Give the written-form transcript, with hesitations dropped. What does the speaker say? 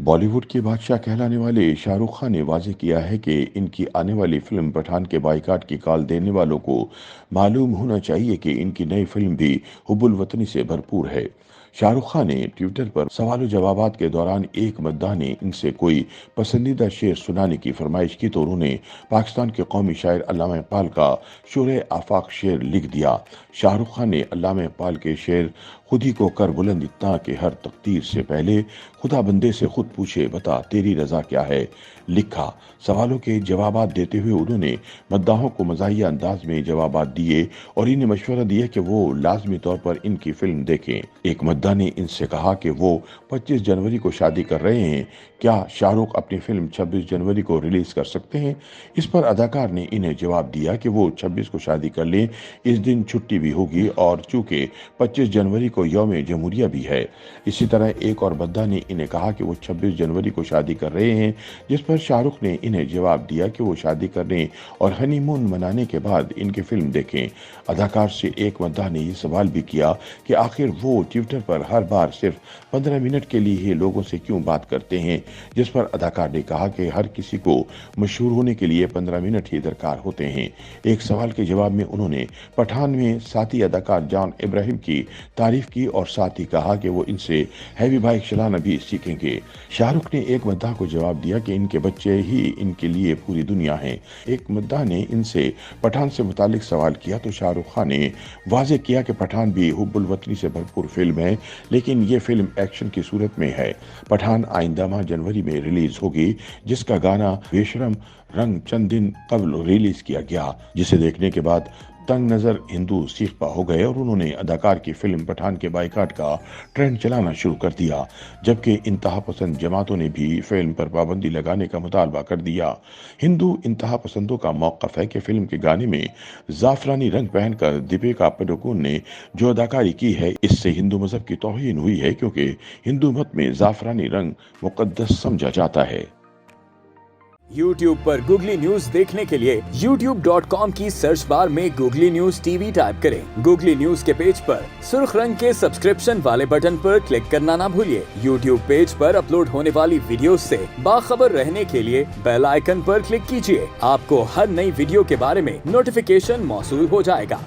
बॉलीवुड के बादशाह कहलाने वाले शाहरुख खान ने वाज़ेह किया है कि इनकी आने वाली फिल्म पठान के बायकॉट की कॉल देने वालों को मालूम होना चाहिए कि इनकी नई फिल्म भी हुब्बुल वतनी से भरपूर है। शाहरुख खान ने ट्विटर पर सवाल जवाबात के दौरान एक मद्दाह ने इनसे कोई पसंदीदा शेर सुनाने की फरमाइश की तो उन्होंने पाकिस्तान के कौमी शायर अल्लामा इकबाल का शोरे आफाक शेर लिख दिया। शाहरुख खान ने अल्लामा इकबाल के शेर खुद ही को कर बुलंद इतना कि हर तकदीर से पहले खुदा बंदे से खुद पूछे बता तेरी रजा क्या है लिखा। सवालों के जवाबात देते हुए उन्होंने मद्दाहों को मज़ाहिया अंदाज में जवाबात दिए और इन्हें मशवरा दिया कि वो लाजमी तौर पर इनकी फिल्म देखें। एक मद्दाह ने इनसे कहा कि वो 25 जनवरी को शादी कर रहे हैं, क्या शाहरुख अपनी फिल्म 26 जनवरी को रिलीज कर सकते हैं। इस पर अदाकार ने इन्हें जवाब दिया कि वो 26 को शादी कर लें, इस दिन छुट्टी भी होगी और चूंकि 25 जनवरी को यौम जमहूरिया भी है। इसी तरह एक और मद्दाह ने इन्हें कहा कि वो 26 जनवरी को शादी कर रहे हैं, जिस पर शाहरुख ने इन्हें जवाब दिया कि वो शादी करने और हनीमून मनाने के बाद इनकी फिल्म देखें। अदाकार से एक मद्दाह ने यह सवाल भी किया कि आखिर वो ट्विटर पर हर बार सिर्फ 15 मिनट के लिए ही लोगों से क्यों बात करते हैं, जिस पर अदाकार ने कहा कि हर किसी को मशहूर होने के लिए 15 मिनट ही दरकार होते हैं। एक सवाल के जवाब में उन्होंने पठान में साथी अदाकार जॉन इब्राहिम की तारीफ की और साथ ही कहा कि वो इनसे हैवी बाइक चलाना भी सीखेंगे। शाहरुख ने एक मद्दाह को जवाब दिया कि इनके बच्चे ही इनके लिए पूरी दुनिया है। एक मद्दाह ने इनसे पठान से मुतालिक सवाल किया तो शाहरुख खान ने वाज़ेह किया कि पठान भी हुब्बुल वतनी से भरपूर फिल्म है, लेकिन ये फिल्म एक्शन की सूरत में है। पठान आइंदा माह जनवरी में रिलीज होगी, जिसका गाना बेशरम रंग चंद दिन कबल रिलीज किया गया, जिसे देखने के बाद तंग नजर हिंदू सीखपा हो गए और उन्होंने अदाकार की फिल्म पठान के बायकॉट का ट्रेंड चलाना शुरू कर दिया, जबकि इंतहा पसंद जमातों ने भी फिल्म पर पाबंदी लगाने का मुतालबा कर दिया। हिंदू इंतहा पसंदों का मौक़िफ़ है कि फिल्म के गाने में जाफरानी रंग पहनकर दीपिका पादुकोण ने जो अदाकारी की है, इससे हिंदू मजहब की तौहीन हुई है, क्योंकि हिंदू मत में जाफरानी रंग मुक़द्दस समझा जाता है। YouTube पर गूगली न्यूज देखने के लिए youtube.com की सर्च बार में गूगली न्यूज टीवी टाइप करें। गूगली न्यूज के पेज पर सुर्ख रंग के सब्सक्रिप्शन वाले बटन पर क्लिक करना ना भूलिए। YouTube पेज पर अपलोड होने वाली वीडियोस से बाखबर रहने के लिए बेल आइकन पर क्लिक कीजिए। आपको हर नई वीडियो के बारे में नोटिफिकेशन मौसूल हो जाएगा।